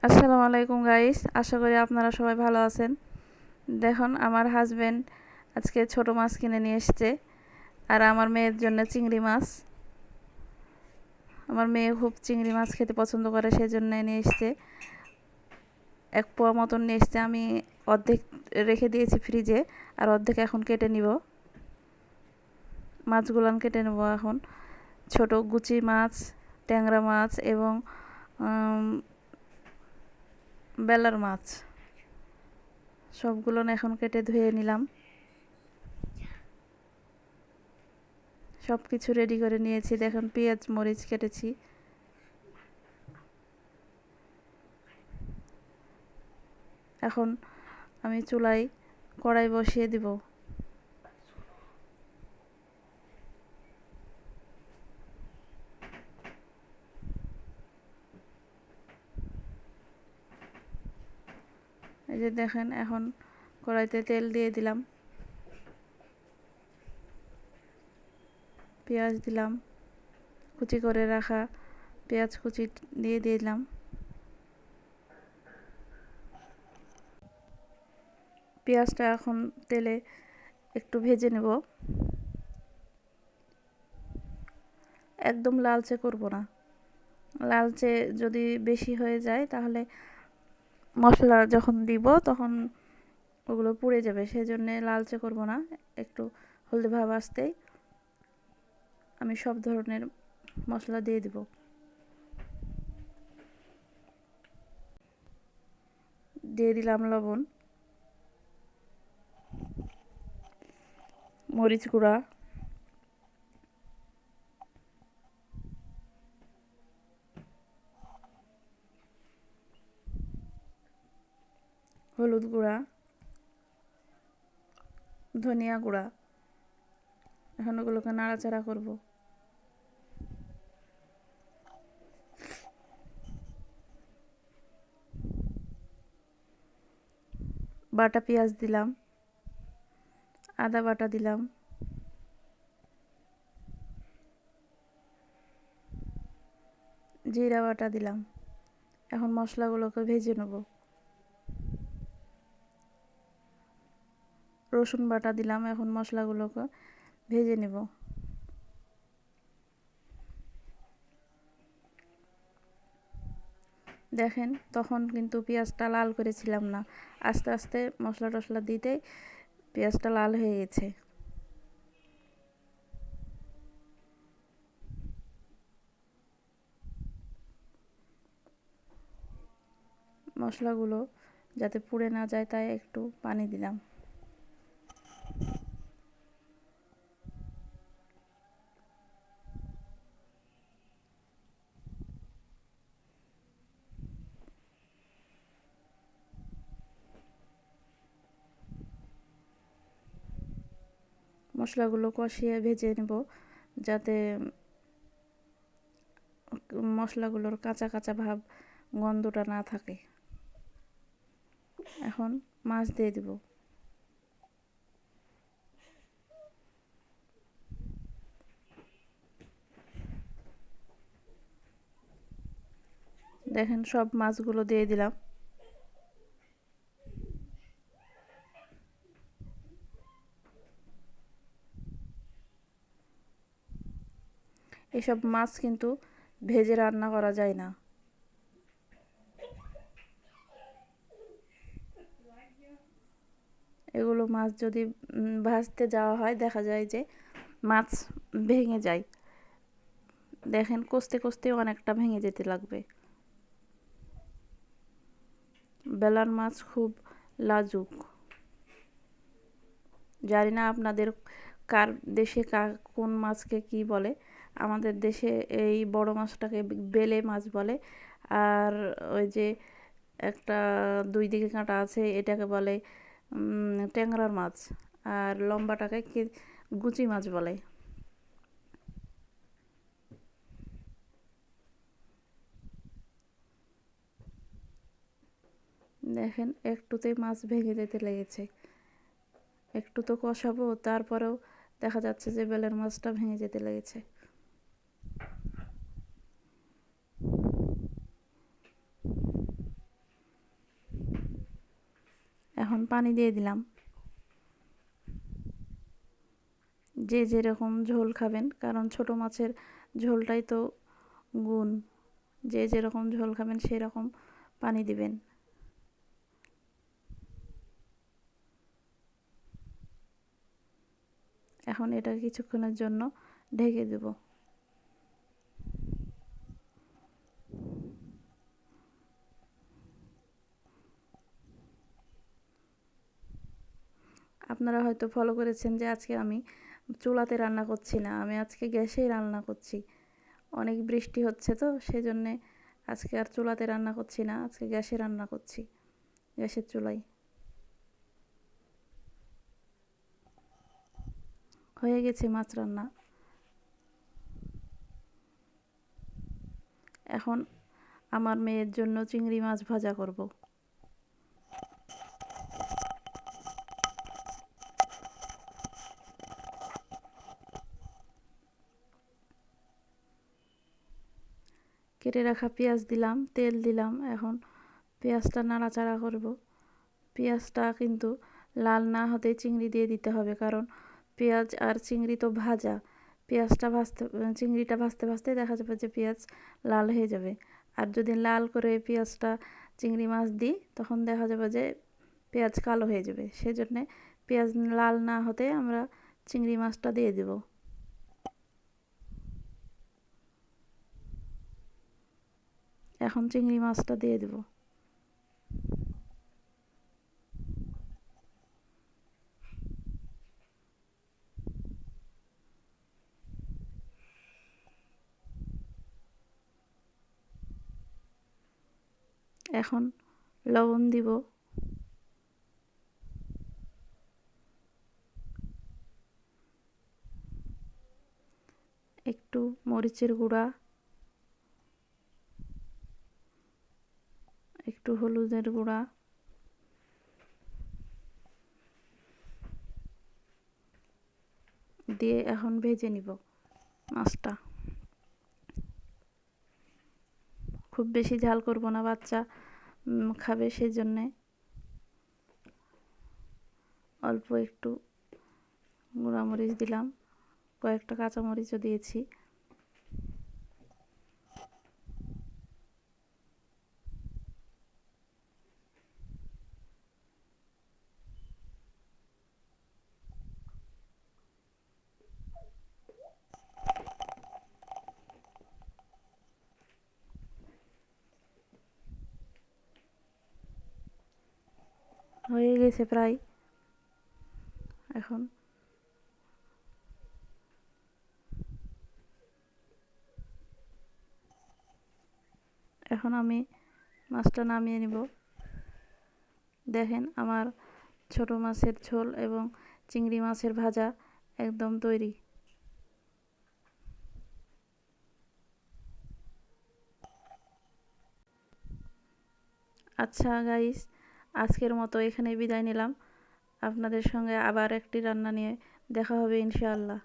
আসসালামু আলাইকুম গাইস, আশা করি আপনারা সবাই ভালো আছেন। দেখুন, আমার হাজবেন্ড আজকে ছোট মাছ কিনে নিয়ে এসেছে, আর আমার মেয়ের জন্য চিংড়ি মাছ। আমার মেয়ে খুব চিংড়ি মাছ খেতে পছন্দ করে, সেজন্য নিয়ে এসেছে। 1 পোয়া মতন নিয়ে এসেছে। আমি অর্ধেক রেখে দিয়েছি ফ্রিজে, আর অর্ধেক এখন কেটে নিব। মাছগুলান কেটে নেব এখন। ছোট গুচি মাছ, ট্যাংরা মাছ এবং বেলার মাছ সবগুলো এখন কেটে ধুয়ে নিলাম। সব কিছু রেডি করে নিয়েছি। দেখুন, পেঁয়াজ মরিচ কেটেছি। এখন আমি চুলায় কড়াই বসিয়ে দিব। এই যে দেখেন, এখন কড়াইতে তেল দিয়ে দিলাম, পেঁয়াজ দিলাম, কুচি করে রাখা পেঁয়াজ কুচি দিয়ে দিলাম। পেঁয়াজটা এখন তেলে একটু ভেজে নেব। একদম লালচে করব না, লালচে যদি বেশি হয়ে যায় তাহলে মশলা যখন দিব তখন ওগুলো পুড়ে যাবে, সেজন্য লালচে করব না। একটু হলদে ভাব আসতেই আমি সব ধরনের মশলা দিয়ে দিব। দিয়ে দিলাম লবণ, মরিচ গুঁড়া, হলুদ গুঁড়া, ধনিয়া গুঁড়া। এখন ওগুলোকে নাড়াচাড়া করব। বাটা পেঁয়াজ দিলাম, আদা বাটা দিলাম, জিরা বাটা দিলাম। এখন মশলাগুলোকে ভেজে নেব। রসুন বাটা দিলাম। এখন মশলাগুলোকে ভেজে নেব। দেখেন, তখন কিন্তু পেঁয়াজটা লাল করেছিলাম না, আস্তে আস্তে মশলা টশলা দিতেই পেঁয়াজটা লাল হয়ে গেছে। মশলাগুলো যাতে পুড়ে না যায় তাই একটু পানি দিলাম। মশলাগুলো কষিয়ে ভেজে নেব, যাতে মশলাগুলোর কাঁচা কাঁচা ভাব, গন্ধটা না থাকে। এখন মাছ দিয়ে দেব। দেখেন, সব মাছগুলো দিয়ে দিলাম। এসব মাছ কিন্তু ভেজে রান্না করা যায় না। এগুলো মাছ যদি ভাজতে যাওয়া হয়, দেখা যায় যে মাছ ভেঙে যায়। দেখেন, কষতে কষতে অনেকটা ভেঙে যেতে লাগবে। বেলার মাছ খুব লাজুক। জানি না আপনাদের কার দেশে কোন মাছকে কি বলে। আমাদের দেশে এই বড় মাছটাকে বেলে মাছ বলে, আর ওই যে একটা 2 দিকে কাঁটা আছে এটাকে বলে ট্যাংরার মাছ, আর লম্বাটাকে গুচি মাছ বলে। দেখেন, একটুতেই মাছ ভেঙে যেতে লেগেছে। একটু তো কষাবো, তারপরেও দেখা যাচ্ছে যে বেলের মাছটা ভেঙে যেতে লেগেছে। এখন পানি দিয়ে দিলাম। যে যেরকম ঝোল খাবেন, কারণ ছোট মাছের ঝোলটাই তো গুণ। যে যেরকম ঝোল খাবেন সেরকম পানি দিবেন। এখন এটা কিছুক্ষণের জন্য ঢেকে দেব। আপনারা হয়তো ফলো করেছেন যে আজকে আমি চুলাতে রান্না করছি না, আমি আজকে গ্যাসেই রান্না করছি। অনেক বৃষ্টি হচ্ছে তো সেজন্যে আজকে আর চুলাতে রান্না করছি না, আজকে গ্যাসে রান্না করছি, গ্যাসের চুলায়। হয়ে গেছে মাছ রান্না। এখন আমার মেয়ের জন্য চিংড়ি মাছ ভাজা করব। কেটে রাখা পেঁয়াজ দিলাম, তেল দিলাম। এখন পেঁয়াজটা নাড়াচাড়া করব। পেঁয়াজটা কিন্তু লাল না হতে চিংড়ি দিয়ে দিতে হবে, কারণ পেঁয়াজ আর চিংড়ি তো ভাজা। পেঁয়াজটা ভাজতে, চিংড়িটা ভাজতে ভাজতে দেখা যাবে যে পেঁয়াজ লাল হয়ে যাবে। আর যদি লাল করে পেঁয়াজটা চিংড়ি মাছ দিই তখন দেখা যাবে যে পেঁয়াজ কালো হয়ে যাবে। সেজন্যে পেঁয়াজ লাল না হতে আমরা চিংড়ি মাছটা দিয়ে দেব। এখন চিংড়ি মাছটা দিয়ে দেব। এখন লবণ দিব, একটু মরিচের গুঁড়া, একটু হলুদের গুঁড়া, দিয়ে এখন ভেজে নিব মাছটা। খুব বেশি ঝাল করব না, বাচ্চা খাবে, সেই জন্যে অল্প একটু গুঁড়ামরিচ দিলাম, কয়েকটা কাঁচামরিচও দিয়েছি। হয়ে গেছে প্রায়। এখন এখন আমি মাছটা নামিয়ে নিব। দেখেন আমার ছোট মাছের ঝোল এবং চিংড়ি মাছের ভাজা একদম তৈরি। আচ্ছা গাইস, আজকের মতো এখানে বিদায় নিলাম। আপনাদের সঙ্গে আবার একটি রান্না নিয়ে দেখা হবে ইনশাআল্লাহ।